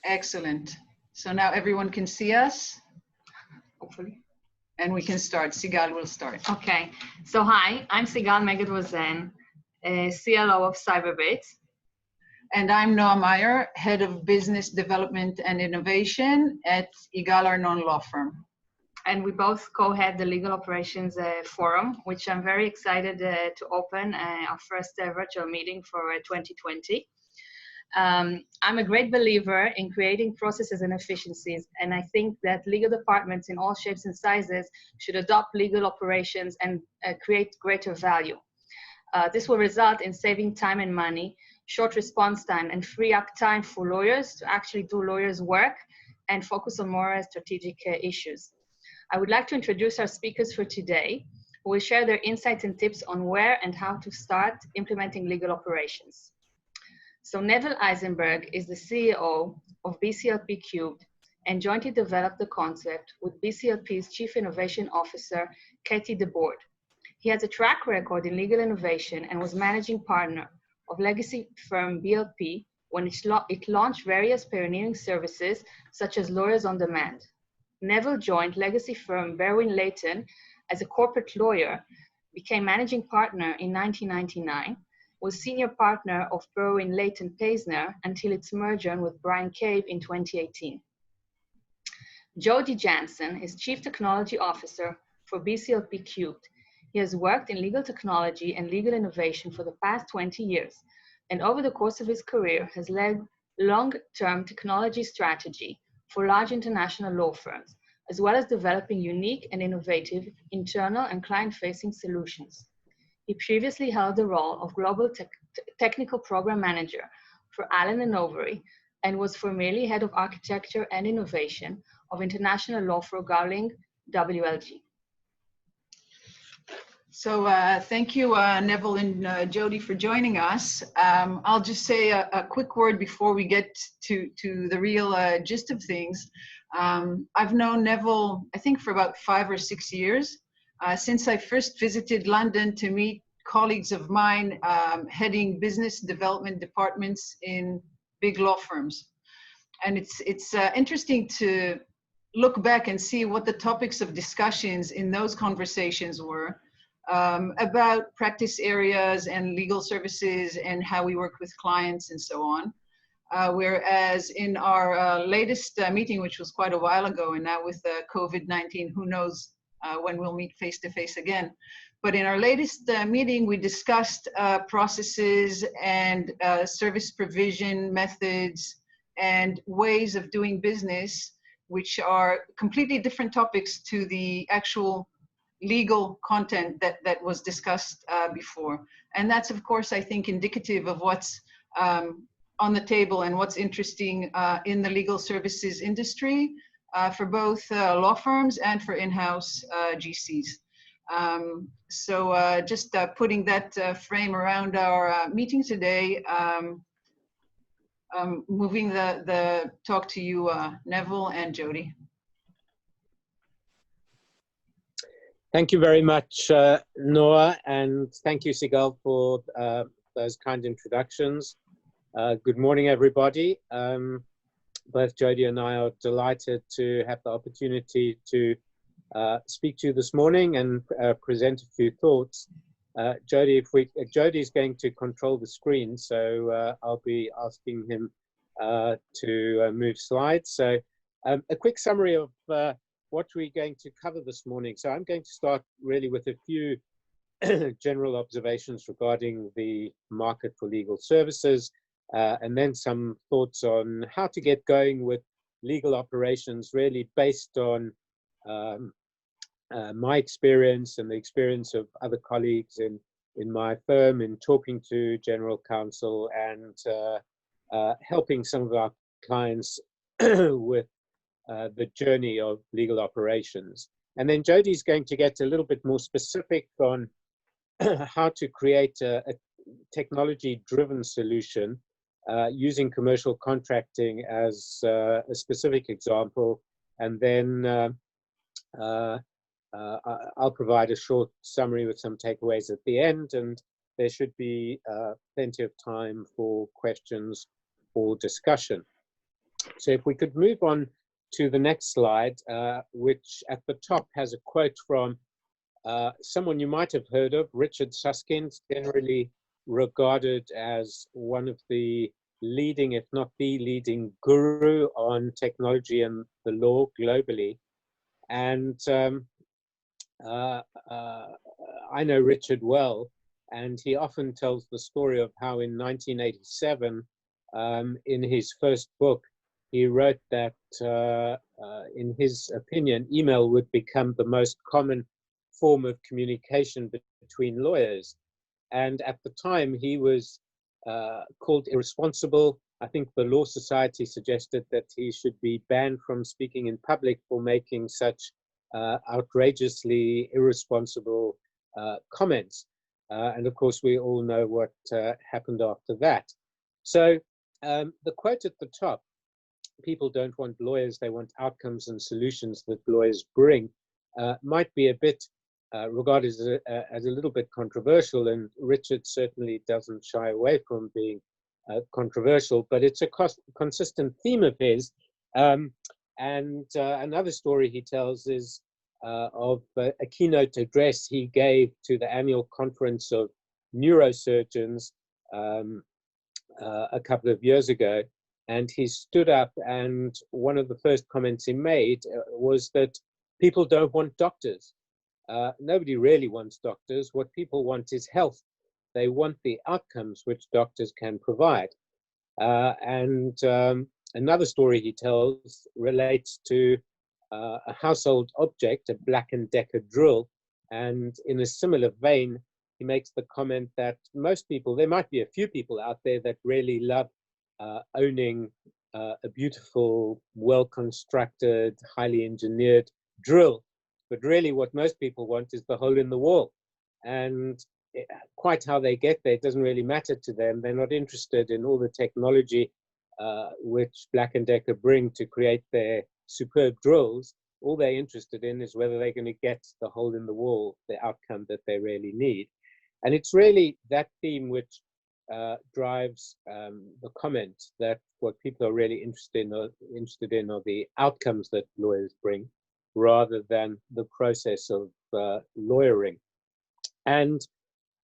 Excellent. So now everyone can see us, Hopefully. and we can start. Sigal will start. Okay. So hi, I'm Sigal Meged-Rosen, CLO of Cyberbit. And I'm Noah Meyer, Head of Business Development and Innovation at Igal Arnon Law Firm. And we both co-head the Legal Operations Forum, which I'm very excited to open our first virtual meeting for 2020. I'm a great believer in creating processes and efficiencies, and I think that legal departments in all shapes and sizes should adopt legal operations and create greater value. This will result in saving time and money, short response time, and free up time for lawyers to actually do lawyers' work and focus on more strategic issues. I would like to introduce our speakers for today, who will share their insights and tips on where and how to start implementing legal operations. So Neville Eisenberg is the CEO of BCLP Cubed and jointly developed the concept with BCLP's Chief Innovation Officer, Katie DeBoard. He has a track record in legal innovation and was managing partner of legacy firm BLP when it launched various pioneering services such as Lawyers on Demand. Neville joined legacy firm Berwin Layton as a corporate lawyer, became managing partner in 1999, was senior partner of Berwin Layton Paisner until its merger with Brian Cave in 2018. Jody Jansen is Chief Technology Officer for BCLP Cubed. He has worked in legal technology and legal innovation for the past 20 years, and over the course of his career has led long-term technology strategy for large international law firms, as well as developing unique and innovative internal and client-facing solutions. He previously held the role of Global Technical Program Manager for Allen & Overy and was formerly Head of Architecture and Innovation of International Law for Gowling WLG. So thank you, Neville and Jody, for joining us. I'll just say a quick word before we get to the real gist of things. I've known Neville, I think, for about 5 or 6 years, since I first visited London to meet colleagues of mine heading business development departments in big law firms. And it's interesting to look back and see what the topics of discussions in those conversations were. About practice areas and legal services and how we work with clients and so on. Whereas in our latest meeting, which was quite a while ago, and now with COVID-19, who knows when we'll meet face to face again. But in our latest meeting, we discussed processes and service provision methods and ways of doing business, which are completely different topics to the actual legal content that was discussed before. And that's, of course, I think, indicative of what's on the table and what's interesting in the legal services industry for both law firms and for in-house GCs. So just putting that frame around our meeting today, moving the talk to you, Neville and Jody. Thank you very much, Noah, and thank you, Sigal, for those kind introductions. Good morning, everybody. Both Jody and I are delighted to have the opportunity to speak to you this morning and present a few thoughts. Jody's going to control the screen, so I'll be asking him to move slides. So a quick summary of what we're going to cover this morning. So I'm going to start really with a few general observations regarding the market for legal services, and then some thoughts on how to get going with legal operations, really based on my experience and the experience of other colleagues in my firm in talking to general counsel and helping some of our clients with the journey of legal operations. And then Jody's going to get a little bit more specific on how to create a technology-driven solution using commercial contracting as a specific example. And then I'll provide a short summary with some takeaways at the end, and there should be plenty of time for questions or discussion. So if we could move on to the next slide, which at the top has a quote from someone you might have heard of, Richard Susskind, generally regarded as one of the leading, if not the leading guru on technology and the law globally. And I know Richard well, and he often tells the story of how in 1987, in his first book, he wrote that, in his opinion, email would become the most common form of communication between lawyers. And at the time, he was called irresponsible. I think the Law Society suggested that he should be banned from speaking in public for making such outrageously irresponsible comments. And of course, we all know what happened after that. So the quote at the top, people don't want lawyers, they want outcomes and solutions that lawyers bring, might be a bit regarded as a little bit controversial, and Richard certainly doesn't shy away from being controversial, but it's a consistent theme of his. And another story he tells is of a keynote address he gave to the annual conference of neurosurgeons a couple of years ago. And he stood up, and one of the first comments he made was that people don't want doctors. Nobody really wants doctors. What people want is health. They want the outcomes which doctors can provide. And another story he tells relates to a household object, a Black & Decker drill. And in a similar vein, he makes the comment that most people, there might be a few people out there that really love owning a beautiful, well-constructed, highly engineered drill. But really what most people want is the hole in the wall. And quite how they get there doesn't really matter to them. They're not interested in all the technology which Black & Decker bring to create their superb drills. All they're interested in is whether they're going to get the hole in the wall, the outcome that they really need. And it's really that theme which drives the comment that what people are really interested in are the outcomes that lawyers bring, rather than the process of lawyering. And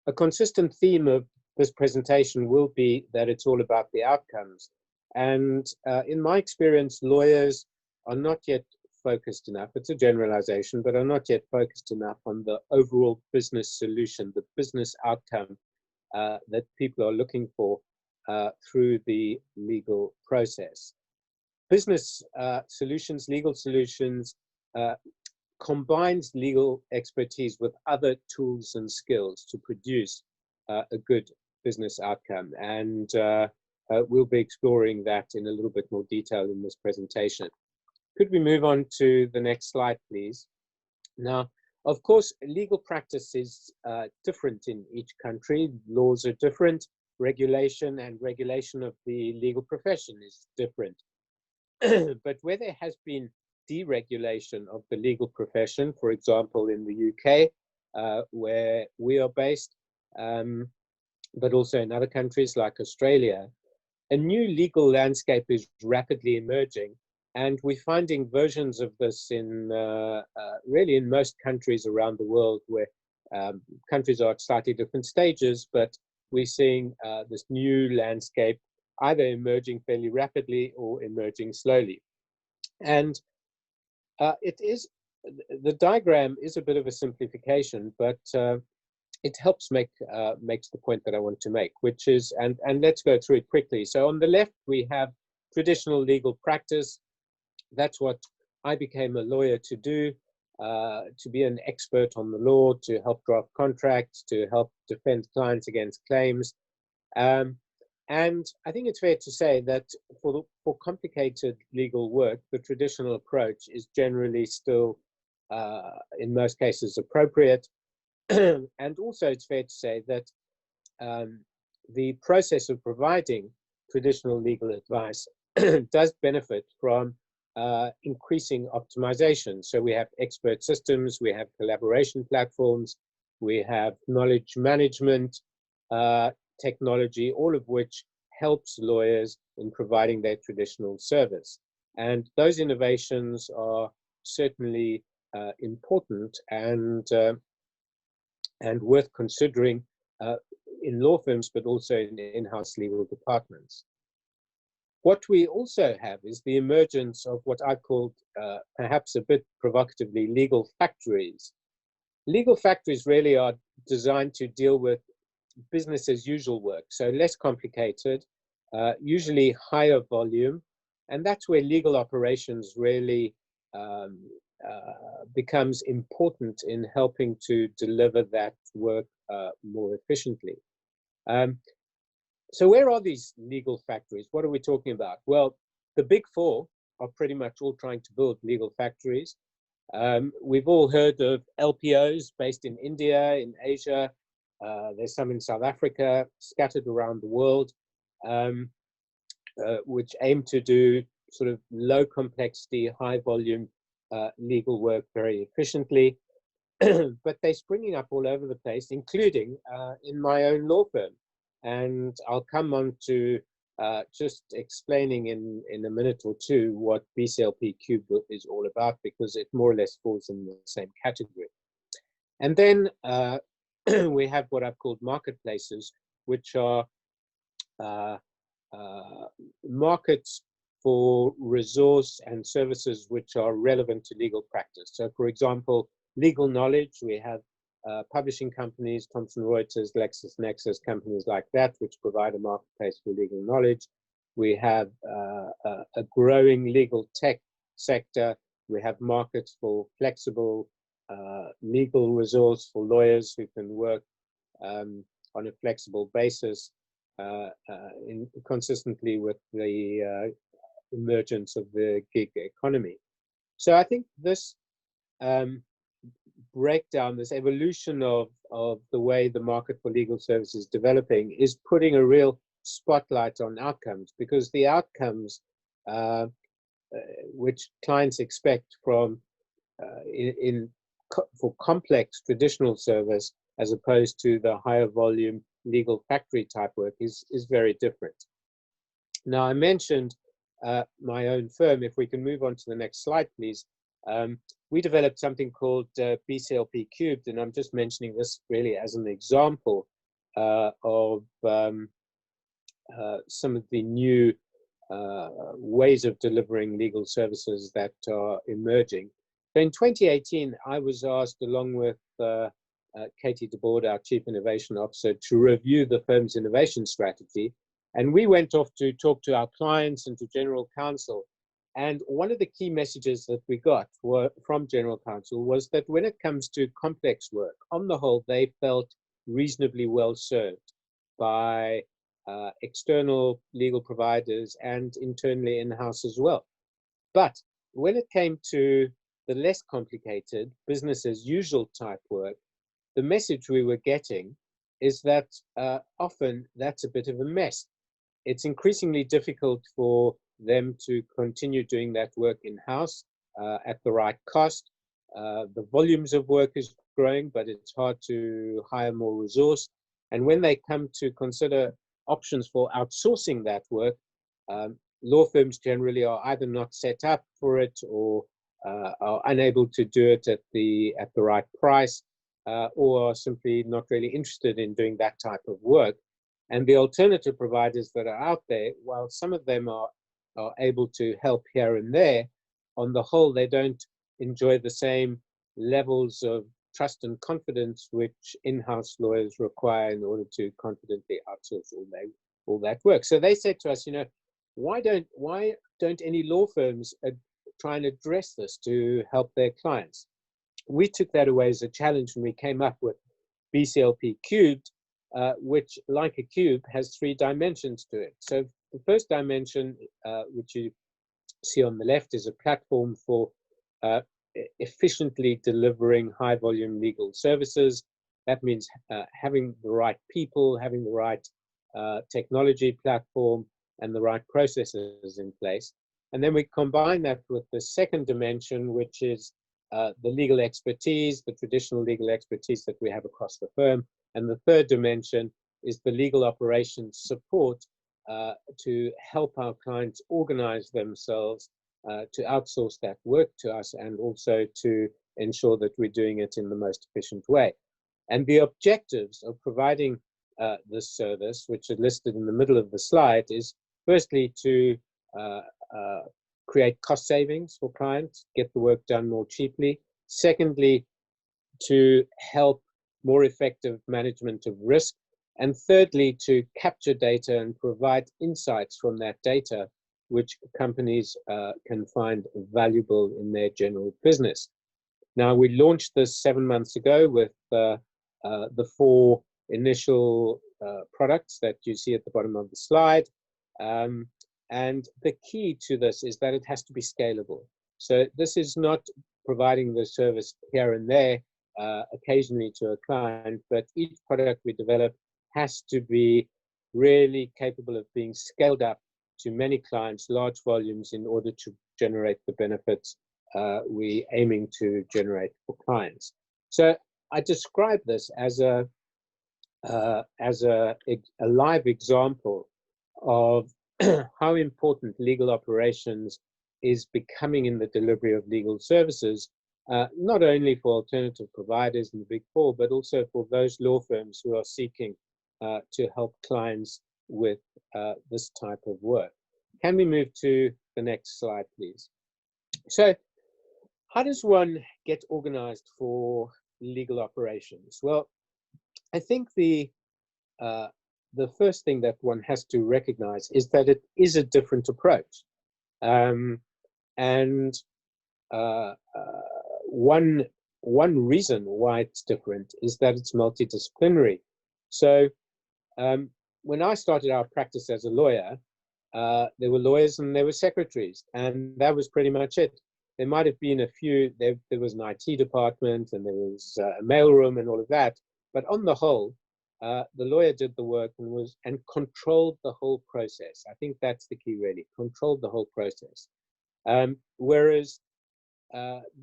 a consistent theme of this presentation will be that it's all about the outcomes. And in my experience, lawyers are not yet focused enough, it's a generalization, but are not yet focused enough on the overall business solution, the business outcome that people are looking for through the legal process. Business solutions, legal solutions, combines legal expertise with other tools and skills to produce a good business outcome. And we'll be exploring that in a little bit more detail in this presentation. Could we move on to the next slide, please? Now, of course, legal practice is different in each country. Laws are different. Regulation of the legal profession is different. But where there has been deregulation of the legal profession, for example, in the UK, where we are based, but also in other countries like Australia, a new legal landscape is rapidly emerging. And we're finding versions of this in really in most countries around the world, where countries are at slightly different stages, but we're seeing this new landscape either emerging fairly rapidly or emerging slowly. And the diagram is a bit of a simplification, but it helps makes the point that I want to make, which is, and let's go through it quickly. So on the left, we have traditional legal practice. That's what I became a lawyer to do, to be an expert on the law, to help draft contracts, to help defend clients against claims. And I think it's fair to say that for complicated legal work, the traditional approach is generally still, in most cases, appropriate. And also it's fair to say that the process of providing traditional legal advice does benefit from increasing optimization. So we have expert systems, we have collaboration platforms, we have knowledge management technology, all of which helps lawyers in providing their traditional service. And those innovations are certainly important and worth considering in law firms, but also in in-house legal departments. What we also have is the emergence of what I called, perhaps a bit provocatively, legal factories. Legal factories really are designed to deal with business as usual work, so less complicated, usually higher volume, and that's where legal operations really becomes important in helping to deliver that work more efficiently. So where are these legal factories? What are we talking about? Well, the big four are pretty much all trying to build legal factories. We've all heard of LPOs based in India, in Asia. There's some in South Africa, scattered around the world, which aim to do sort of low complexity, high volume legal work very efficiently. But they're springing up all over the place, including in my own law firm. And I'll come on to just explaining in a minute or two what BCLP Cube is all about, because it more or less falls in the same category. And then we have what I've called marketplaces, which are markets for resource and services which are relevant to legal practice. So, for example, legal knowledge, we have publishing companies, Thomson Reuters, LexisNexis, companies like that, which provide a marketplace for legal knowledge. We have a growing legal tech sector. We have markets for flexible legal resource for lawyers who can work on a flexible basis consistently with the emergence of the gig economy. So I think this breakdown, this evolution of the way the market for legal services is developing is putting a real spotlight on outcomes, because the outcomes which clients expect from for complex traditional service as opposed to the higher volume legal factory type work is very different. Now, I mentioned my own firm. If we can move on to the next slide, please. We developed something called BCLP Cubed, and I'm just mentioning this really as an example of some of the new ways of delivering legal services that are emerging. So in 2018, I was asked, along with Katie DeBoard, our Chief Innovation Officer, to review the firm's innovation strategy. And we went off to talk to our clients and to General Counsel. And one of the key messages that we got from General Counsel was that when it comes to complex work, on the whole, they felt reasonably well served by external legal providers and internally in-house as well. But when it came to the less complicated business as usual type work, the message we were getting is that often that's a bit of a mess. It's increasingly difficult for them to continue doing that work in-house at the right cost. The volumes of work is growing, but it's hard to hire more resource. And when they come to consider options for outsourcing that work, law firms generally are either not set up for it or are unable to do it at the right price, or are simply not really interested in doing that type of work. And the alternative providers that are out there, while some of them are able to help here and there, on the whole, they don't enjoy the same levels of trust and confidence which in-house lawyers require in order to confidently outsource all that work. So they said to us, you know, why don't any law firms try and address this to help their clients? We took that away as a challenge when we came up with BCLP Cubed, which, like a cube, has 3 dimensions to it. So the first dimension, which you see on the left, is a platform for efficiently delivering high volume legal services. That means having the right people, having the right technology platform, and the right processes in place. And then we combine that with the second dimension, which is the legal expertise, the traditional legal expertise that we have across the firm. And the third dimension is the legal operations support to help our clients organize themselves to outsource that work to us, and also to ensure that we're doing it in the most efficient way. And the objectives of providing this service, which are listed in the middle of the slide, is firstly to create cost savings for clients, get the work done more cheaply. Secondly, to help more effective management of risk. And thirdly, to capture data and provide insights from that data, which companies can find valuable in their general business. Now, we launched this 7 months ago with the 4 initial products that you see at the bottom of the slide. And the key to this is that it has to be scalable. So this is not providing the service here and there occasionally to a client, but each product we develop has to be really capable of being scaled up to many clients, large volumes, in order to generate the benefits we're aiming to generate for clients. So I describe this as a live example of how important legal operations is becoming in the delivery of legal services, not only for alternative providers in the Big Four, but also for those law firms who are seeking to help clients with this type of work. Can we move to the next slide, please? So how does one get organized for legal operations? Well, I think the first thing that one has to recognize is that it is a different approach. One reason why it's different is that it's multidisciplinary. So when I started our practice as a lawyer, there were lawyers and there were secretaries, and that was pretty much it. There might have been a few, there was an IT department, and there was a mailroom and all of that, but on the whole, the lawyer did the work and controlled the whole process. I think that's the key, really, controlled the whole process. Whereas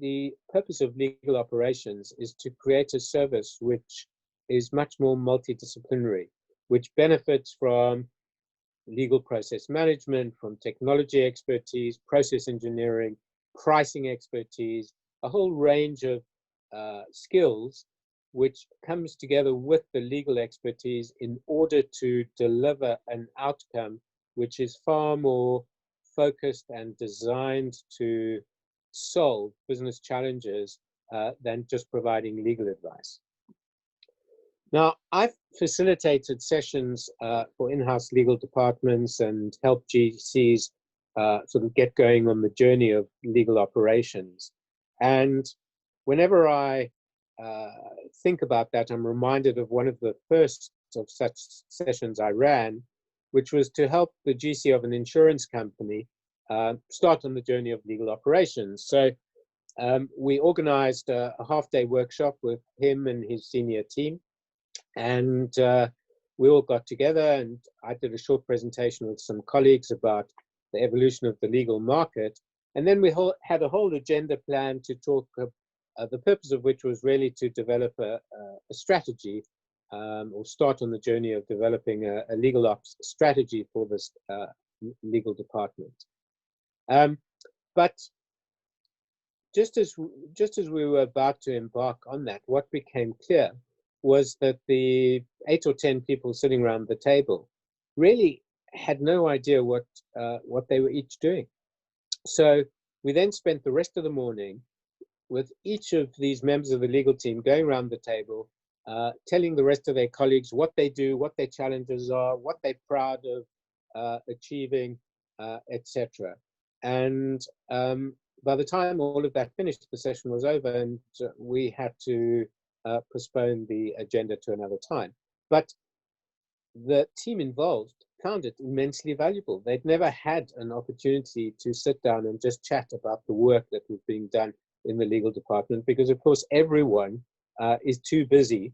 the purpose of legal operations is to create a service which is much more multidisciplinary, which benefits from legal process management, from technology expertise, process engineering, pricing expertise, a whole range of skills which comes together with the legal expertise in order to deliver an outcome which is far more focused and designed to solve business challenges than just providing legal advice. Now, I've facilitated sessions for in-house legal departments and helped GCs sort of get going on the journey of legal operations. And whenever I think about that, I'm reminded of one of the first of such sessions I ran, which was to help the GC of an insurance company start on the journey of legal operations. So we organized a half-day workshop with him and his senior team. And we all got together, and I did a short presentation with some colleagues about the evolution of the legal market. And then we had a whole agenda plan to talk, the purpose of which was really to develop a strategy or start on the journey of developing a legal ops strategy for this legal department. But just as we were about to embark on that, what became clear was that the 8 or 10 people sitting around the table really had no idea what they were each doing. So we then spent the rest of the morning with each of these members of the legal team going around the table, telling the rest of their colleagues what they do, what their challenges are, what they're proud of achieving, etc. And by the time all of that finished, the session was over, and we had to postpone the agenda to another time. But the team involved found it immensely valuable. They'd never had an opportunity to sit down and just chat about the work that was being done in the legal department, because of course everyone is too busy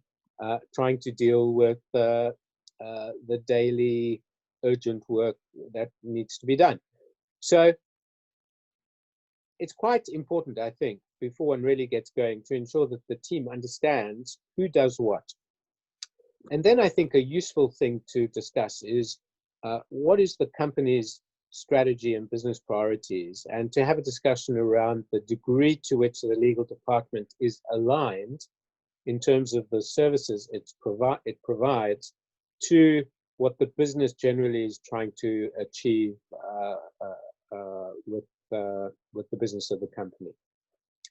trying to deal with the daily urgent work that needs to be done. So it's quite important, I think, before one really gets going, to ensure that the team understands who does what. And then I think a useful thing to discuss is what is the company's strategy and business priorities, and to have a discussion around the degree to which the legal department is aligned in terms of the services it provides to what the business generally is trying to achieve with the business of the company.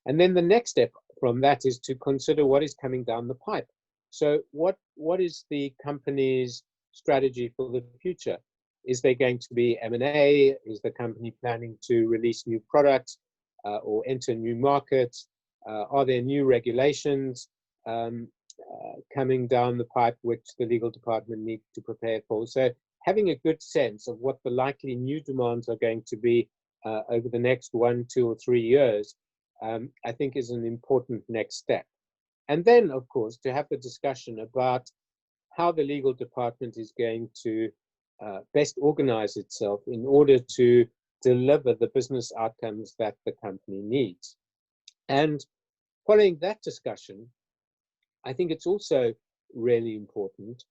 And then the next step from that is to consider what is coming down the pipe. So what is the company's strategy for the future? Is there going to be M&A? Is the company planning to release new products or enter new markets? Are there new regulations coming down the pipe which the legal department needs to prepare for? So having a good sense of what the likely new demands are going to be over the next 1, 2, or 3 years, I think is an important next step. And then, of course, to have the discussion about how the legal department is going to best organize itself in order to deliver the business outcomes that the company needs. And following that discussion, I think it's also really important,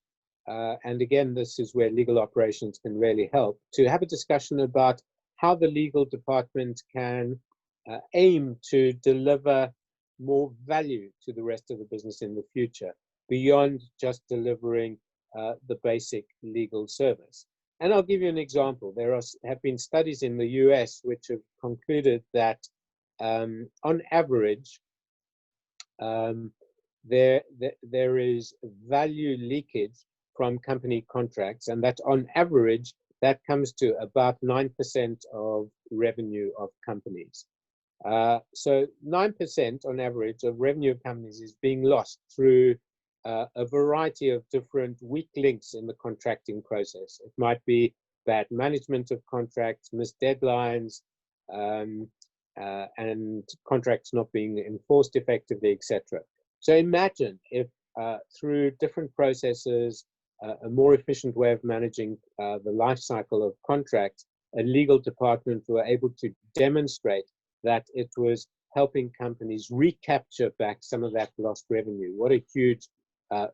and again, this is where legal operations can really help, to have a discussion about how the legal department can aim to deliver more value to the rest of the business in the future, beyond just delivering the basic legal service. And I'll give you an example. There have been studies in the US which have concluded that on average, there is value leakage from company contracts, and that on average, that comes to about 9% of revenue of companies. So 9% on average of revenue of companies is being lost through a variety of different weak links in the contracting process. It might be bad management of contracts, missed deadlines, and contracts not being enforced effectively, etc. So imagine if through different processes, a more efficient way of managing the life cycle of contracts, a legal department were able to demonstrate that it was helping companies recapture back some of that lost revenue. What a huge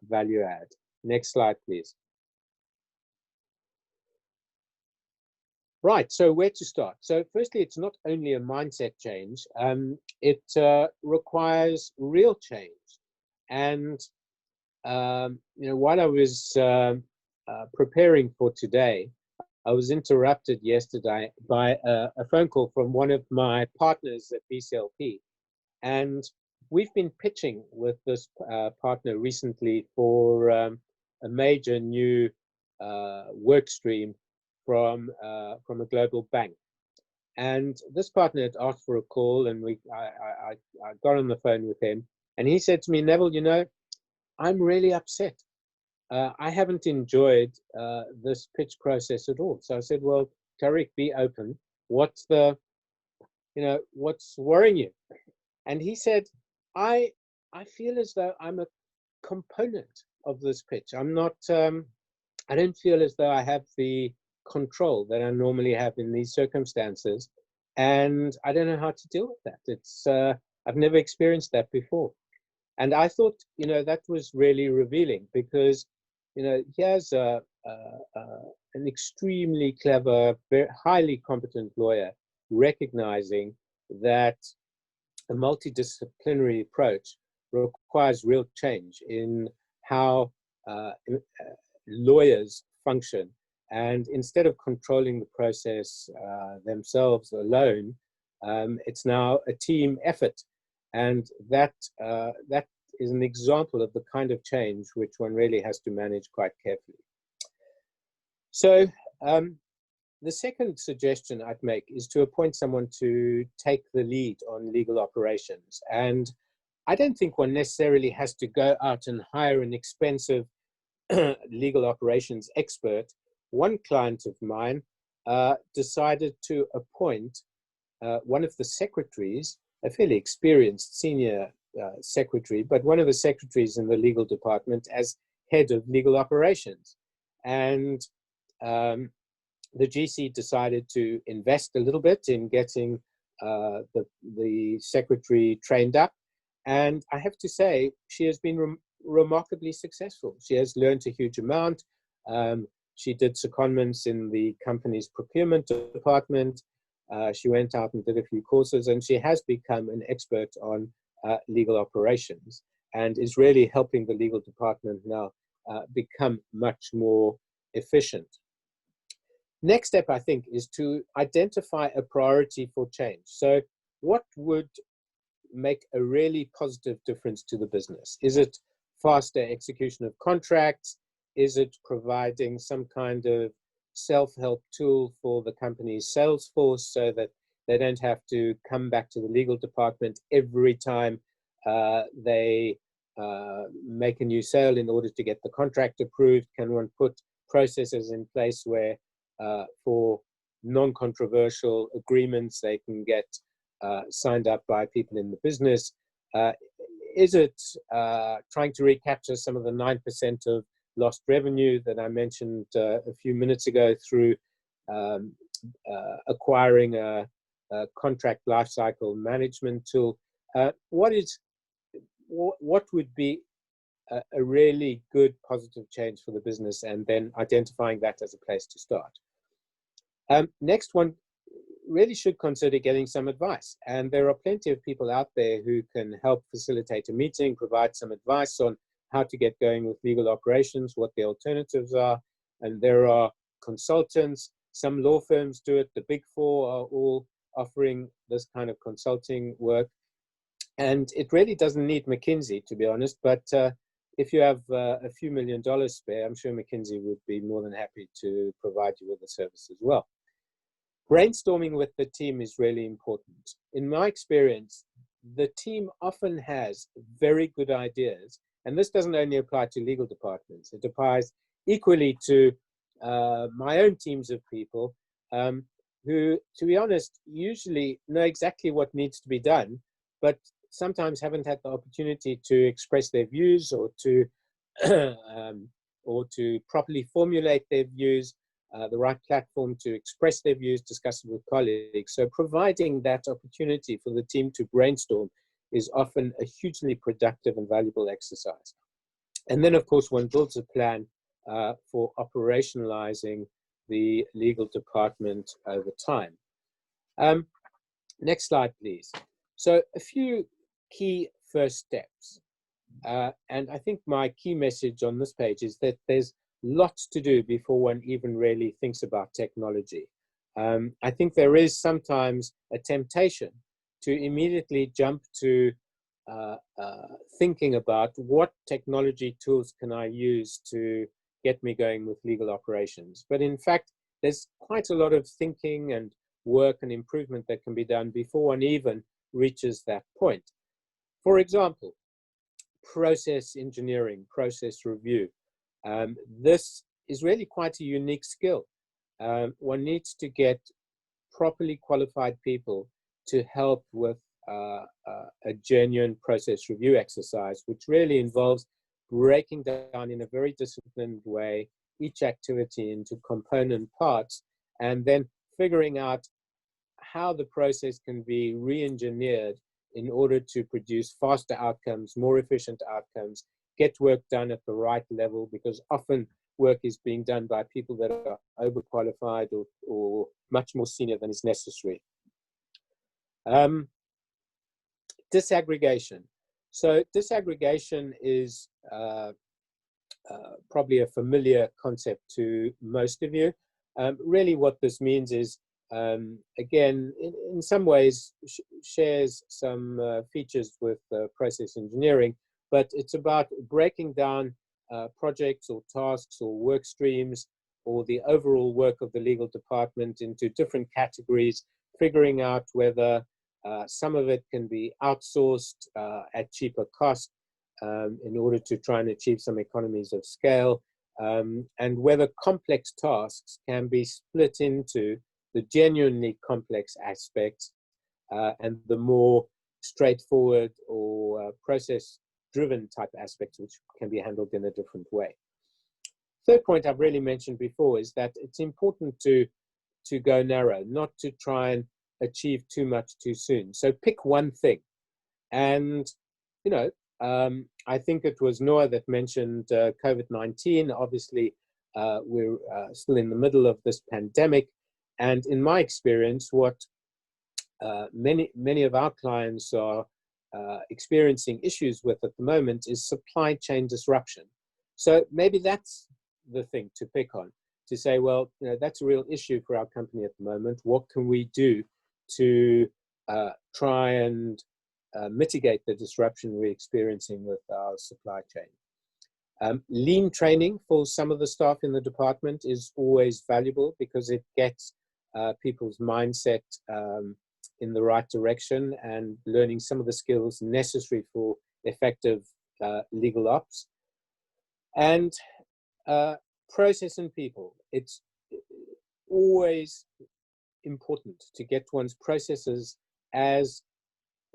value add. Next slide, please. Right, so where to start? So firstly, it's not only a mindset change, it requires real change. And while I was preparing for today, I was interrupted yesterday by a phone call from one of my partners at BCLP. And we've been pitching with this partner recently for a major new work stream from a global bank. And this partner had asked for a call, and I got on the phone with him. And he said to me, Neville, you know, I'm really upset. I haven't enjoyed this pitch process at all. So I said, well, Tariq, be open. What's worrying you? And he said, I feel as though I'm a component of this pitch. I'm not, I don't feel as though I have the control that I normally have in these circumstances. And I don't know how to deal with that. It's, I've never experienced that before. And I thought, that was really revealing because, here's an extremely clever, very highly competent lawyer recognizing that a multidisciplinary approach requires real change in how lawyers function. And instead of controlling the process themselves alone, it's now a team effort. And that is an example of the kind of change which one really has to manage quite carefully. So the second suggestion I'd make is to appoint someone to take the lead on legal operations. And I don't think one necessarily has to go out and hire an expensive legal operations expert. One client of mine decided to appoint one of the secretaries, a fairly experienced senior secretary, but one of the secretaries in the legal department as head of legal operations. And the GC decided to invest a little bit in getting the secretary trained up. And I have to say, she has been remarkably successful. She has learned a huge amount. She did secondments in the company's procurement department. She went out and did a few courses, and she has become an expert on legal operations and is really helping the legal department now become much more efficient. Next step, I think, is to identify a priority for change. So what would make a really positive difference to the business? Is it faster execution of contracts? Is it providing some kind of self-help tool for the company's sales force so that they don't have to come back to the legal department every time they make a new sale in order to get the contract approved? Can one put processes in place where for non-controversial agreements they can get signed up by people in the business? Is it trying to recapture some of the 9% of lost revenue that I mentioned a few minutes ago through acquiring a contract lifecycle management tool? What would be a really good positive change for the business, and then identifying that as a place to start? Next one really should consider getting some advice. And there are plenty of people out there who can help facilitate a meeting, provide some advice on how to get going with legal operations, what the alternatives are. And there are consultants. Some law firms do it. The Big Four are all offering this kind of consulting work. And it really doesn't need McKinsey, to be honest. But if you have a few $1 million spare, I'm sure McKinsey would be more than happy to provide you with the service as well. Brainstorming with the team is really important. In my experience, the team often has very good ideas, and this doesn't only apply to legal departments. It applies equally to my own teams of people who, to be honest, usually know exactly what needs to be done, but sometimes haven't had the opportunity to express their views or to properly formulate their views. The right platform to express their views, discuss it with colleagues. So providing that opportunity for the team to brainstorm is often a hugely productive and valuable exercise. And then, of course, one builds a plan for operationalizing the legal department over time. Next slide, please. So a few key first steps. And I think my key message on this page is that there's lots to do before one even really thinks about technology. I think there is sometimes a temptation to immediately jump to thinking about what technology tools can I use to get me going with legal operations. But in fact, there's quite a lot of thinking and work and improvement that can be done before one even reaches that point. For example, process engineering, process review. This is really quite a unique skill. One needs to get properly qualified people to help with a genuine process review exercise, which really involves breaking down in a very disciplined way each activity into component parts, and then figuring out how the process can be re-engineered in order to produce faster outcomes, more efficient outcomes, get work done at the right level, because often work is being done by people that are overqualified or much more senior than is necessary. Disaggregation. So disaggregation is probably a familiar concept to most of you. Really what this means is, again, in some ways shares some features with process engineering, but it's about breaking down projects or tasks or work streams or the overall work of the legal department into different categories, figuring out whether some of it can be outsourced at cheaper cost in order to try and achieve some economies of scale, and whether complex tasks can be split into the genuinely complex aspects and the more straightforward or process-driven type aspects, which can be handled in a different way. Third point I've really mentioned before is that it's important to go narrow, not to try and achieve too much too soon. So pick one thing. And, you know, I think it was Noah that mentioned COVID-19. Obviously, we're still in the middle of this pandemic. And in my experience, what many of our clients are experiencing issues with at the moment is supply chain disruption. So maybe that's the thing to pick on, to say, well, that's a real issue for our company at the moment. What can we do to try and mitigate the disruption we're experiencing with our supply chain? Lean training for some of the staff in the department is always valuable because it gets people's mindset in the right direction and learning some of the skills necessary for effective legal ops. And process and people. It's always important to get one's processes as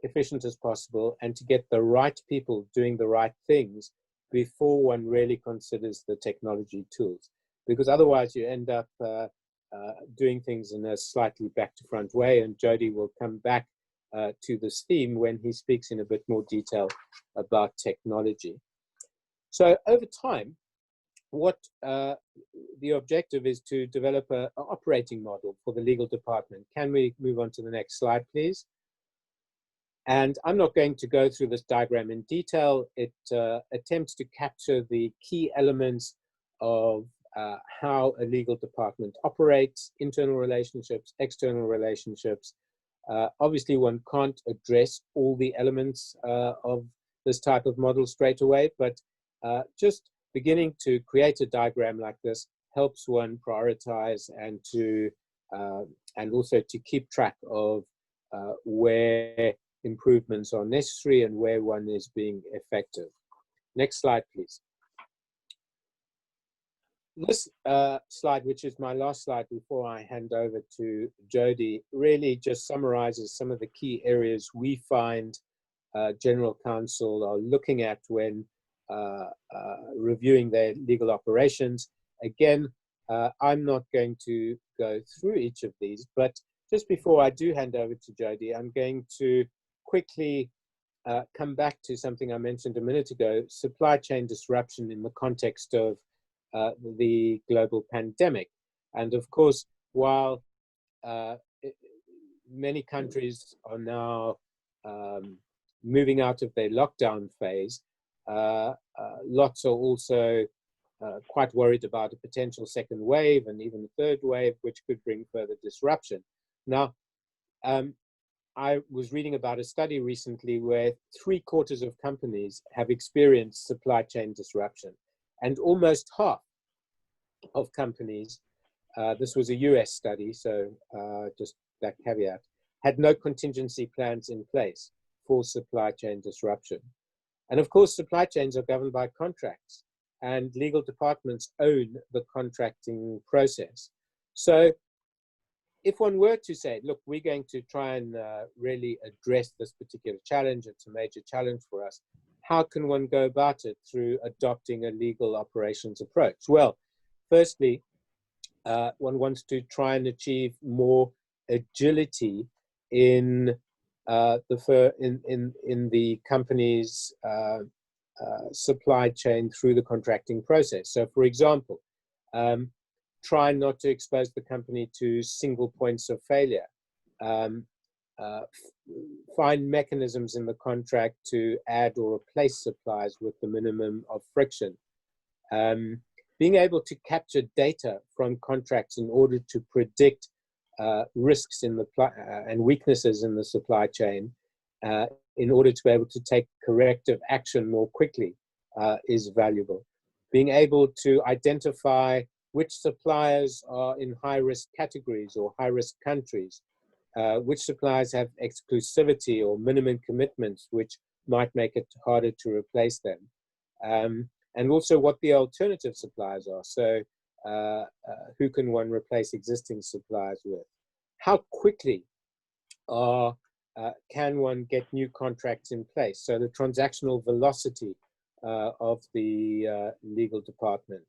efficient as possible and to get the right people doing the right things before one really considers the technology tools. Because otherwise you end up doing things in a slightly back to front way, and Jody will come back to this theme when he speaks in a bit more detail about technology. So over time, what the objective is to develop an operating model for the legal department. Can we move on to the next slide, please? And I'm not going to go through this diagram in detail. It attempts to capture the key elements of how a legal department operates, internal relationships, external relationships. Obviously, one can't address all the elements of this type of model straight away, but just beginning to create a diagram like this helps one prioritize and to and also to keep track of where improvements are necessary and where one is being effective. Next slide, please. This slide, which is my last slide before I hand over to Jody, really just summarizes some of the key areas we find General Counsel are looking at when reviewing their legal operations. Again, I'm not going to go through each of these, but just before I do hand over to Jody, I'm going to quickly come back to something I mentioned a minute ago, supply chain disruption in the context of the global pandemic. And of course, while many countries are now moving out of their lockdown phase, lots are also quite worried about a potential second wave and even a third wave, which could bring further disruption. Now, I was reading about a study recently where 3/4 of companies have experienced supply chain disruption, and almost half of companies, this was a US study, so just that caveat, had no contingency plans in place for supply chain disruption. And of course, supply chains are governed by contracts, and legal departments own the contracting process. So if one were to say, look, we're going to try and really address this particular challenge, it's a major challenge for us, how can one go about it through adopting a legal operations approach? Well, firstly, one wants to try and achieve more agility in the company's supply chain through the contracting process. So, for example, try not to expose the company to single points of failure. Find mechanisms in the contract to add or replace suppliers with the minimum of friction. Being able to capture data from contracts in order to predict risks in the and weaknesses in the supply chain in order to be able to take corrective action more quickly is valuable. Being able to identify which suppliers are in high-risk categories or high-risk countries, which suppliers have exclusivity or minimum commitments, which might make it harder to replace them, and also what the alternative suppliers are. So who can one replace existing suppliers with? How quickly can one get new contracts in place? So the transactional velocity of the legal department.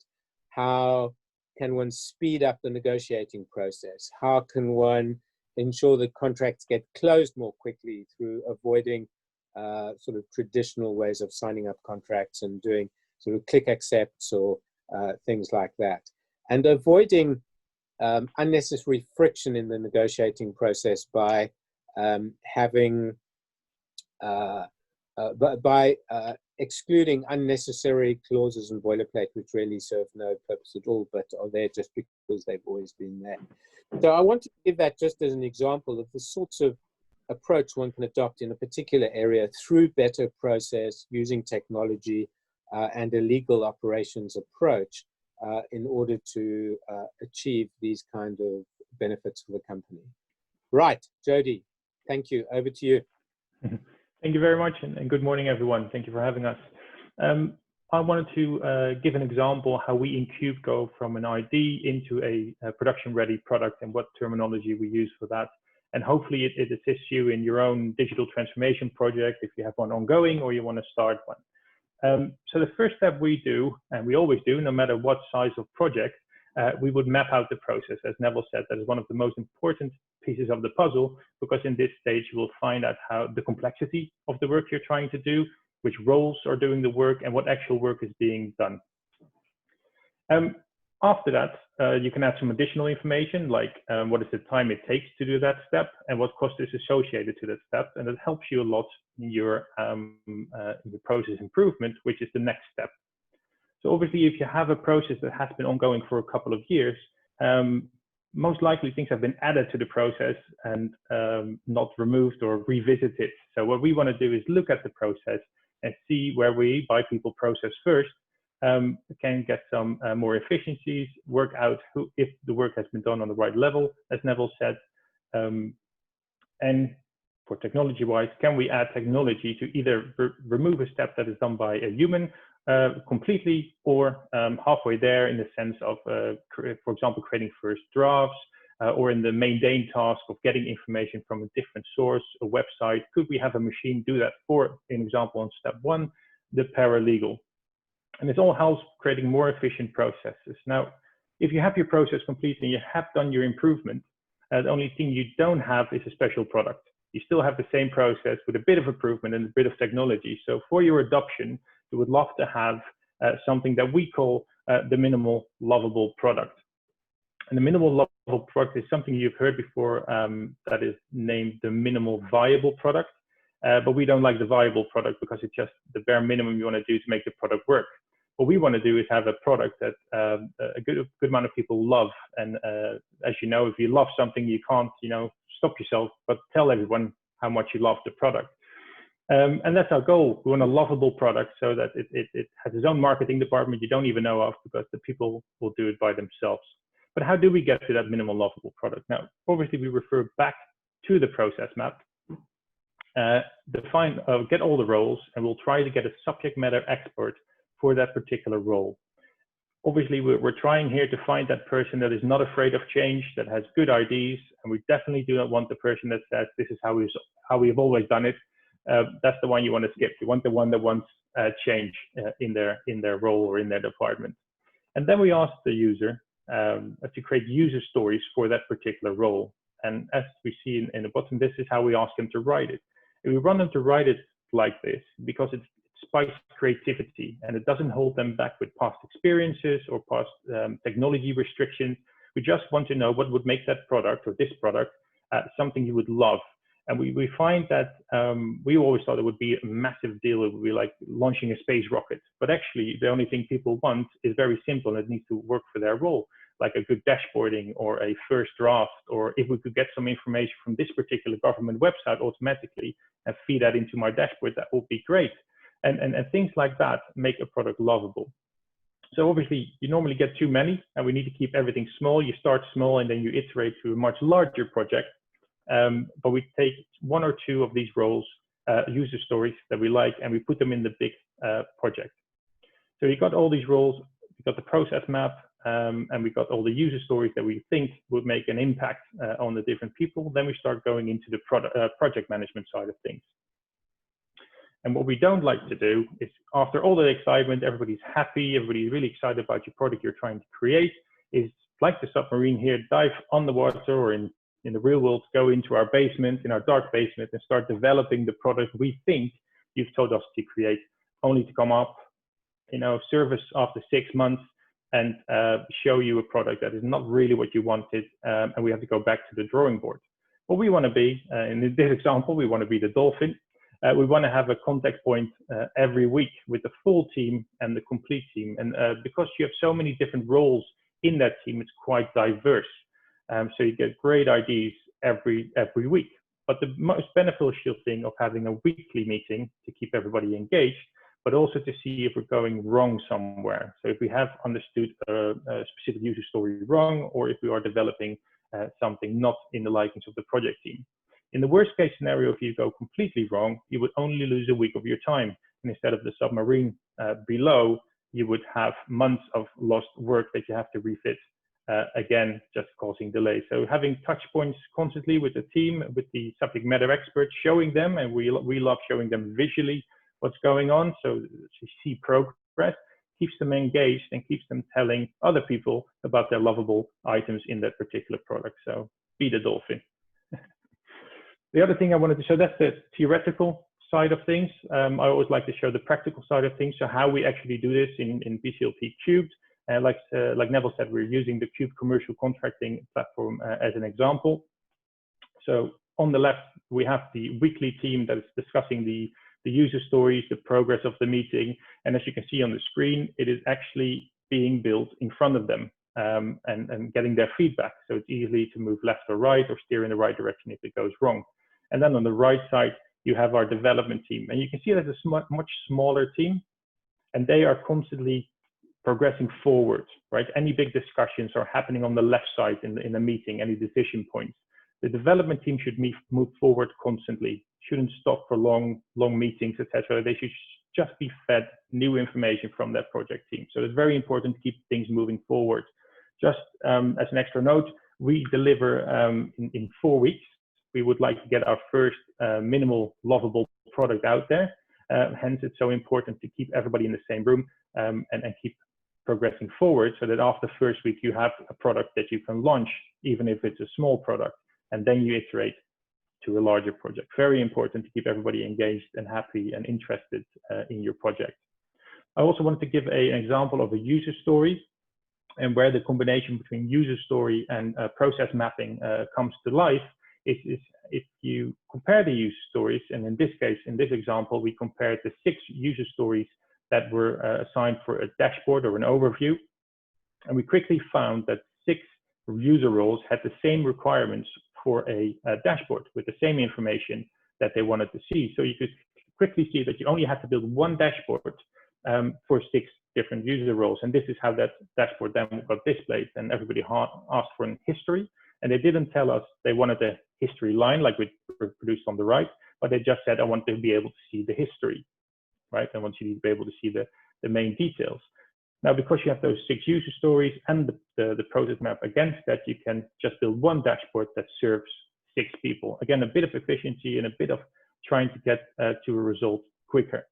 How can one speed up the negotiating process? How can one ensure that contracts get closed more quickly through avoiding sort of traditional ways of signing up contracts and doing sort of click accepts or things like that? and avoiding unnecessary friction in the negotiating process by excluding unnecessary clauses and boilerplate which really serve no purpose at all, but are there just because they've always been there. So I want to give that just as an example of the sorts of approach one can adopt in a particular area through better process, using technology and a legal operations approach in order to achieve these kind of benefits for the company. Right, Jody, thank you. Over to you. Thank you very much, and good morning, everyone. Thank you for having us. I wanted to give an example how we in Cube go from an ID into a production-ready product and what terminology we use for that. And hopefully it assists you in your own digital transformation project if you have one ongoing or you want to start one. So the first step we do, and we always do, no matter what size of project, we would map out the process. As Neville said, that is one of the most important pieces of the puzzle, because in this stage you will find out how the complexity of the work you're trying to do, which roles are doing the work, and what actual work is being done. After that, you can add some additional information, like what is the time it takes to do that step and what cost is associated to that step. And it helps you a lot in your process improvement, which is the next step. So obviously, if you have a process that has been ongoing for a couple of years, most likely things have been added to the process and not removed or revisited. So what we want to do is look at the process and see where we, by people process first, can get some more efficiencies, work out if the work has been done on the right level, as Neville said. And for technology-wise, can we add technology to either remove a step that is done by a human completely, or halfway there in the sense of, for example, creating first drafts, or in the mundane task of getting information from a different source, a website. Could we have a machine do that for, in example, on step one, the paralegal? And this all helps creating more efficient processes. Now, if you have your process complete and you have done your improvement, the only thing you don't have is a special product. You still have the same process with a bit of improvement and a bit of technology. So for your adoption, we would love to have something that we call the minimal lovable product. And the minimal lovable product is something you've heard before that is named the minimal viable product. But we don't like the viable product because it's just the bare minimum you want to do to make the product work. What we want to do is have a product that a good amount of people love. And as you know, if you love something, you can't, stop yourself, but tell everyone how much you love the product. And that's our goal. We want a lovable product so that it has its own marketing department you don't even know of, because the people will do it by themselves. But how do we get to that minimal lovable product? Now, obviously, we refer back to the process map, get all the roles, and we'll try to get a subject matter expert for that particular role. Obviously, we're trying here to find that person that is not afraid of change, that has good ideas, and we definitely do not want the person that says this is how we've always done it. That's the one you want to skip. You want the one that wants change in their role or in their department. And then we ask the user to create user stories for that particular role. And as we see in the bottom, this is how we ask them to write it. And we want them to write it like this because it spikes creativity and it doesn't hold them back with past experiences or past technology restrictions. We just want to know what would make that product or this product something you would love. And we find that we always thought it would be a massive deal. It would be like launching a space rocket. But actually, the only thing people want is very simple and it needs to work for their role, like a good dashboarding or a first draft, or if we could get some information from this particular government website automatically and feed that into my dashboard, that would be great. And things like that make a product lovable. So obviously, you normally get too many, and we need to keep everything small. You start small, and then you iterate to a much larger project. But we take one or two of these roles, user stories that we like, and we put them in the big project. So you got all these roles, we got the process map, and we got all the user stories that we think would make an impact on the different people. Then we start going into the project management side of things. And what we don't like to do is, after all the excitement, everybody's happy, everybody's really excited about your product you're trying to create, is like the submarine here, dive on the water or in the real world, go into our basement, in our dark basement, and start developing the product we think you've told us to create, only to come up, service after 6 months, and show you a product that is not really what you wanted, and we have to go back to the drawing board. What we want to be, in this example, we want to be the dolphin. We want to have a contact point every week with the full team and the complete team. And because you have so many different roles in that team, it's quite diverse. So you get great ideas every week. But the most beneficial thing of having a weekly meeting to keep everybody engaged, but also to see if we're going wrong somewhere. So if we have understood a specific user story wrong, or if we are developing something not in the likings of the project team. In the worst case scenario, if you go completely wrong, you would only lose a week of your time. And instead of the submarine below, you would have months of lost work that you have to refit, again, just causing delays. So having touch points constantly with the team, with the subject matter experts, showing them, and we love showing them visually what's going on, so to see progress, keeps them engaged and keeps them telling other people about their lovable items in that particular product. So be the dolphin. The other thing I wanted to show, that's the theoretical side of things. I always like to show the practical side of things, so how we actually do this in BCLP Cubed. Like Neville said, we're using the Cube commercial contracting platform as an example. So on the left, we have the weekly team that is discussing the user stories, the progress of the meeting. And as you can see on the screen, it is actually being built in front of them and getting their feedback. So it's easy to move left or right or steer in the right direction if it goes wrong. And then on the right side, you have our development team. And you can see that it's a much smaller team, and they are constantly progressing forward, right? Any big discussions are happening on the left side in the meeting, any decision points. The development team should move forward constantly, shouldn't stop for long meetings, etc. They should just be fed new information from that project team. So it's very important to keep things moving forward. Just as an extra note, we deliver in 4 weeks. We would like to get our first minimal lovable product out there. Hence, it's so important to keep everybody in the same room and keep progressing forward, so that after the first week you have a product that you can launch, even if it's a small product, and then you iterate to a larger project. Very important to keep everybody engaged and happy and interested in your project. I also wanted to give an example of a user story, and where the combination between user story and process mapping comes to life is if you compare the user stories, and in this case, in this example, we compared the 6 user stories that were assigned for a dashboard or an overview. And we quickly found that 6 user roles had the same requirements for a dashboard with the same information that they wanted to see. So you could quickly see that you only had to build one dashboard for 6 different user roles. And this is how that dashboard then got displayed. And everybody asked for a history. And they didn't tell us they wanted a history line like we produced on the right, but they just said, I want to be able to see the history, right? I want you to be able to see the main details. Now, because you have those 6 user stories and the process map against that, you can just build one dashboard that serves 6 people. Again, a bit of efficiency and a bit of trying to get to a result quicker.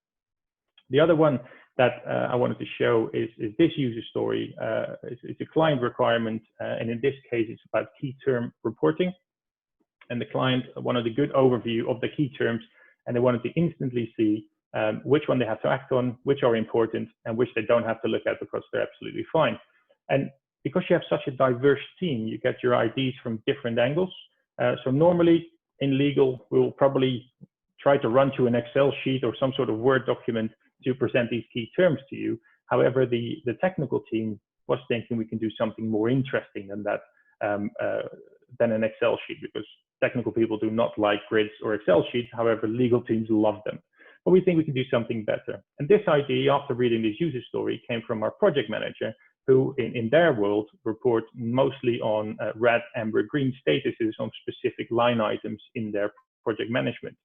The other one that I wanted to show is this user story. It's a client requirement, and in this case, it's about key term reporting. And the client wanted a good overview of the key terms, and they wanted to instantly see which one they have to act on, which are important, and which they don't have to look at because they're absolutely fine. And because you have such a diverse team, you get your IDs from different angles. So normally in legal, we'll probably try to run to an Excel sheet or some sort of Word document to present these key terms to you. However, the technical team was thinking we can do something more interesting than that, than an Excel sheet, because technical people do not like grids or Excel sheets. However, legal teams love them. But we think we can do something better. And this idea, after reading this user story, came from our project manager, who in their world report mostly on red, amber, green statuses on specific line items in their project management.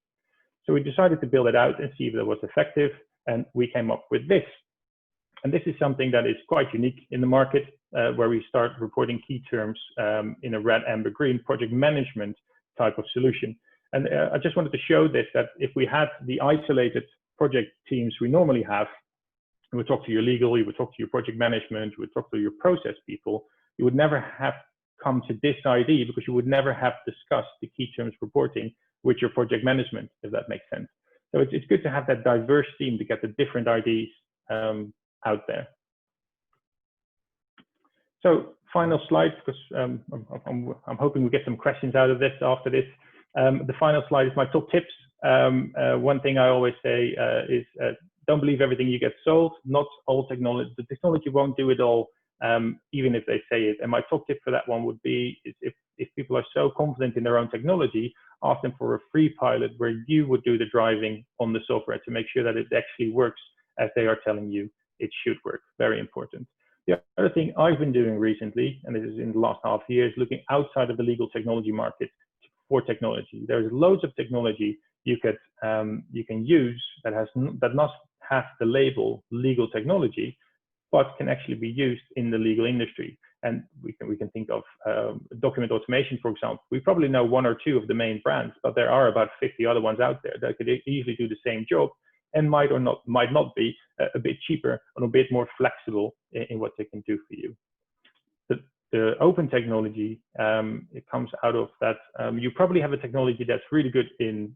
So we decided to build it out and see if it was effective, and we came up with this. And this is something that is quite unique in the market, where we start reporting key terms in a red, amber, green project management type of solution. And I just wanted to show this, that if we had the isolated project teams we normally have, you would talk to your legal, you would talk to your project management, you would talk to your process people, you would never have come to this idea, because you would never have discussed the key terms reporting with your project management, if that makes sense. So it's good to have that diverse team to get the different ideas out there. So final slide, because I'm hoping we get some questions out of this after this. The final slide is my top tips. One thing I always say is don't believe everything you get sold. Not all technology, the technology won't do it all, even if they say it. And my top tip for that one would be is if people are so confident in their own technology, ask them for a free pilot where you would do the driving on the software to make sure that it actually works as they are telling you it should work. Very important. The other thing I've been doing recently, and this is in the last half year, is looking outside of the legal technology market for technology. There's loads of technology you can use that must have the label legal technology, but can actually be used in the legal industry. And we can think of document automation, for example. We probably know one or two of the main brands, but there are about 50 other ones out there that could easily do the same job and might not be a bit cheaper and a bit more flexible in what they can do for you. The open technology, it comes out of that. You probably have a technology that's really good in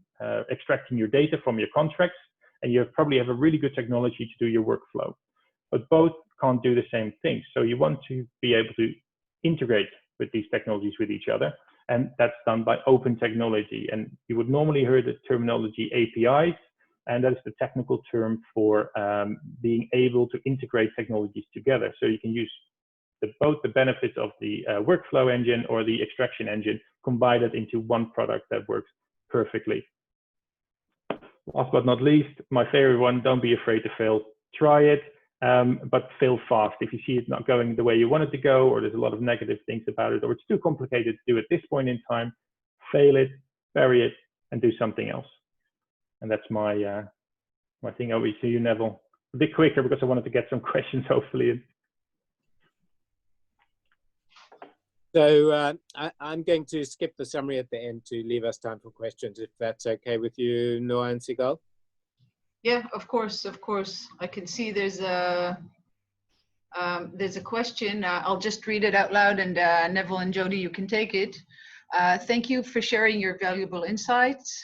extracting your data from your contracts, and you probably have a really good technology to do your workflow. But both can't do the same thing. So you want to be able to integrate with these technologies with each other. And that's done by open technology. And you would normally hear the terminology APIs, and that is the technical term for being able to integrate technologies together. So you can use both the benefits of the workflow engine or the extraction engine, combine it into one product that works perfectly. Last but not least, my favorite one, don't be afraid to fail. Try it. But fail fast. If you see it not going the way you want it to go, or there's a lot of negative things about it, or it's too complicated to do at this point in time, fail it, bury it, and do something else. And that's my my thing. Over to you, Neville. A bit quicker because I wanted to get some questions, hopefully. So I'm going to skip the summary at the end to leave us time for questions, if that's okay with you, Noah and Sigal. Yeah, of course, of course. I can see there's a question. I'll just read it out loud, and Neville and Jody, you can take it. Thank you for sharing your valuable insights.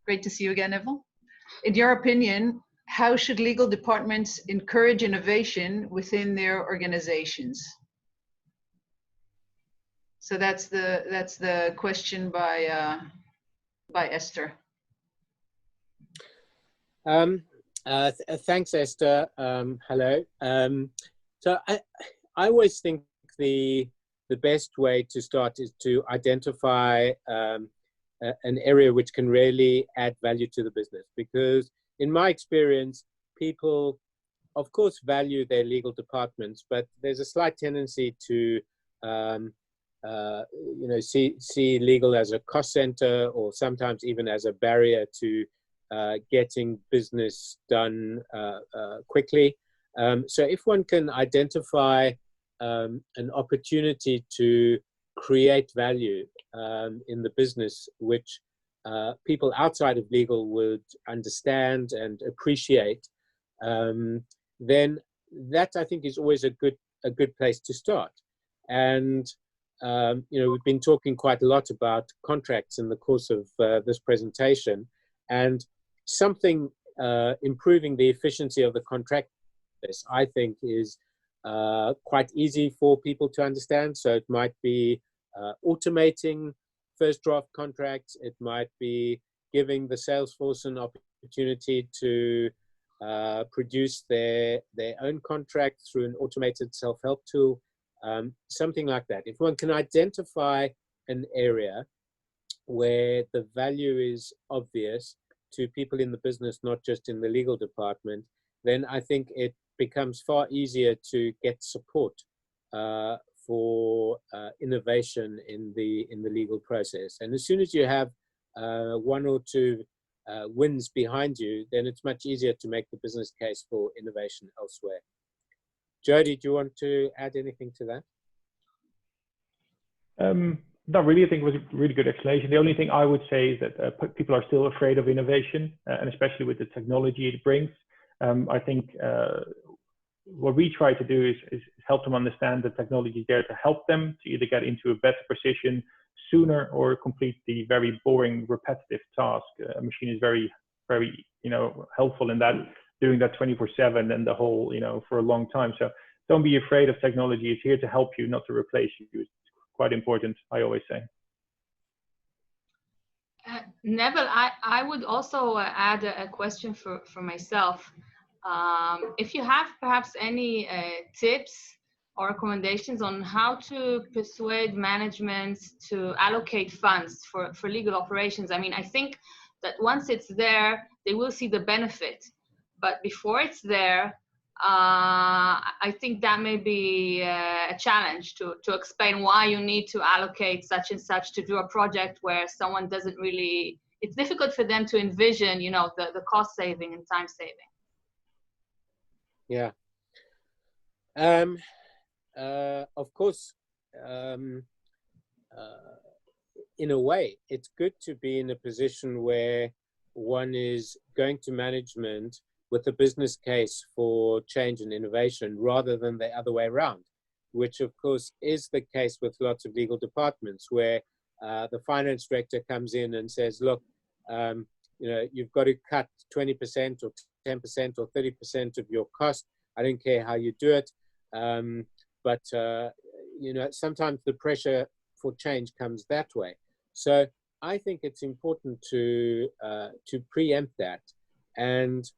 Great to see you again, Neville. In your opinion, how should legal departments encourage innovation within their organizations? So that's the question by Esther. Thanks, Esther. Hello. So I always think the best way to start is to identify an area which can really add value to the business, because in my experience, people, of course, value their legal departments, but there's a slight tendency to see legal as a cost center, or sometimes even as a barrier to getting business done quickly. So if one can identify an opportunity to create value in the business, which people outside of legal would understand and appreciate, then that, I think, is always a good place to start. And we've been talking quite a lot about contracts in the course of this presentation, and something improving the efficiency of the contract, I think, is quite easy for people to understand. So it might be automating first draft contracts. It might be giving the sales force an opportunity to produce their own contract through an automated self-help tool, something like that. If one can identify an area where the value is obvious to people in the business, not just in the legal department, then I think it becomes far easier to get support for innovation in the legal process. And as soon as you have one or two wins behind you, then it's much easier to make the business case for innovation elsewhere. Jody, do you want to add anything to that? Not really. I think it was a really good explanation. The only thing I would say is that people are still afraid of innovation, and especially with the technology it brings. I think what we try to do is help them understand that technology is there to help them to either get into a better position sooner or complete the very boring, repetitive task. A machine is very, very, helpful in that, doing that 24/7 and the whole, for a long time. So don't be afraid of technology. It's here to help you, not to replace you. It's quite important, I always say. Neville, I would also add a question for myself. If you have perhaps any tips or recommendations on how to persuade management to allocate funds for legal operations. I mean, I think that once it's there, they will see the benefit. But before it's there, I think that may be a challenge to explain why you need to allocate such and such to do a project where someone doesn't really, it's difficult for them to envision, you know, the cost saving and time saving. Yeah. Of course, in a way, it's good to be in a position where one is going to management with a business case for change and innovation rather than the other way around, which of course is the case with lots of legal departments where the finance director comes in and says, look, you know, you've got to cut 20% or 10% or 30% of your cost. I don't care how you do it. But you know, sometimes the pressure for change comes that way. So I think it's important to preempt that. And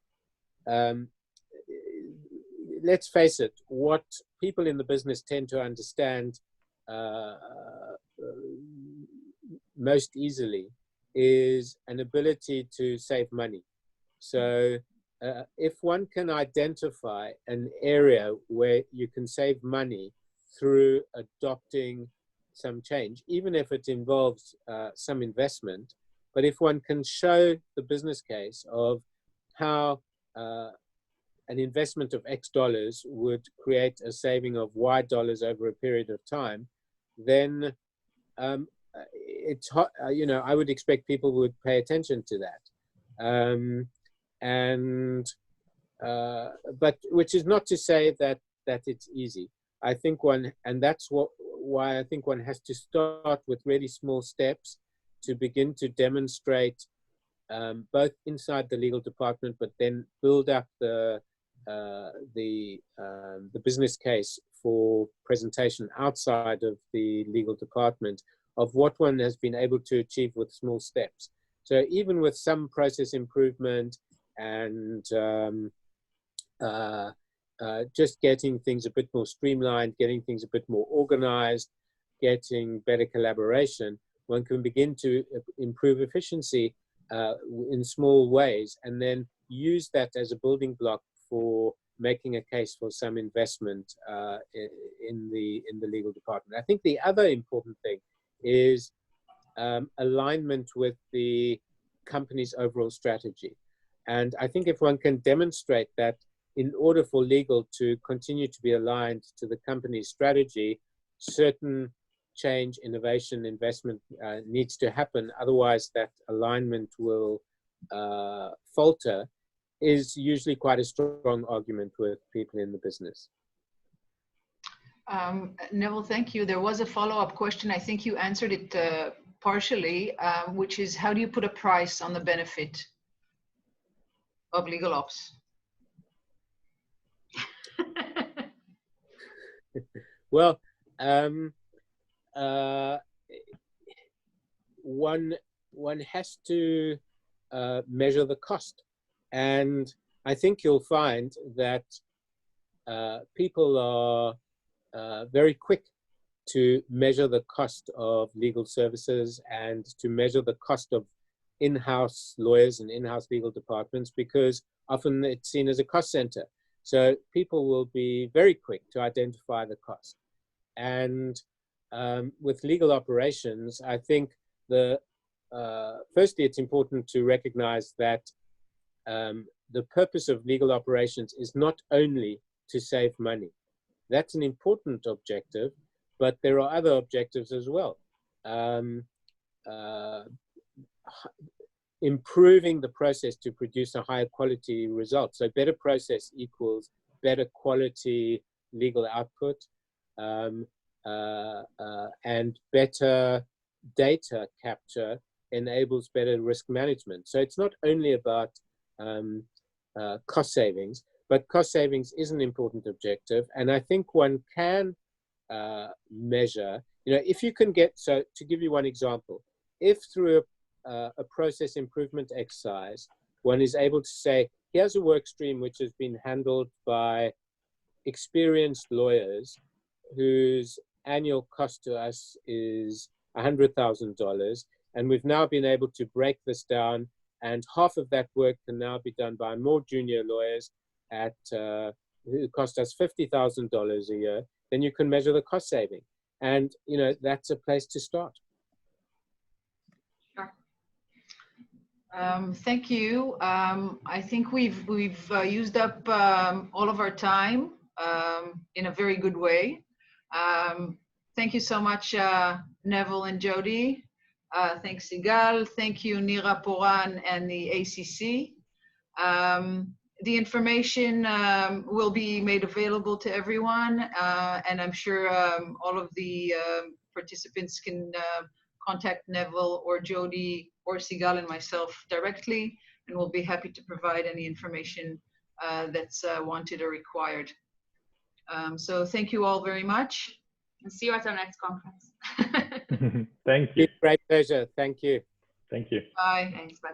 let's face it, what people in the business tend to understand most easily is an ability to save money. So if one can identify an area where you can save money through adopting some change, even if it involves some investment, but if one can show the business case of how an investment of X dollars would create a saving of Y dollars over a period of time, then it's you know, I would expect people would pay attention to that. But which is not to say that it's easy. I think that's why I think one has to start with really small steps to begin to demonstrate both inside the legal department, but then build up the business case for presentation outside of the legal department of what one has been able to achieve with small steps. So even with some process improvement and just getting things a bit more streamlined, getting things a bit more organized, getting better collaboration, one can begin to improve efficiency in small ways, and then use that as a building block for making a case for some investment in the legal department. I think the other important thing is alignment with the company's overall strategy. And I think if one can demonstrate that in order for legal to continue to be aligned to the company's strategy, certain change, innovation, investment needs to happen. Otherwise, that alignment will falter, is usually quite a strong argument with people in the business. Neville, thank you. There was a follow-up question. I think you answered it partially, which is how do you put a price on the benefit of legal ops? Well, one has to measure the cost, and I think you'll find that people are very quick to measure the cost of legal services and to measure the cost of in-house lawyers and in-house legal departments, because often it's seen as a cost center. So people will be very quick to identify the cost. And with legal operations, I think firstly, it's important to recognize that the purpose of legal operations is not only to save money. That's an important objective, but there are other objectives as well. Improving the process to produce a higher quality result. So better process equals better quality legal output, and better data capture enables better risk management. So it's not only about cost savings, but cost savings is an important objective. And I think one can measure, if you can get, so to give you one example, if through a process improvement exercise, one is able to say, here's a work stream which has been handled by experienced lawyers whose annual cost to us is $100,000. And we've now been able to break this down, and half of that work can now be done by more junior lawyers at who cost us $50,000 a year. Then you can measure the cost saving. And, that's a place to start. Sure. Thank you. I think we've used up all of our time in a very good way. Thank you so much, Neville and Jody. Thanks, Sigal. Thank you, Nira Poran and the ACC. The information will be made available to everyone, and I'm sure all of the participants can contact Neville or Jody or Sigal and myself directly, and we'll be happy to provide any information that's wanted or required. So thank you all very much. And see you at our next conference. Thank you. Great pleasure. Thank you. Thank you. Bye. Thanks. Bye.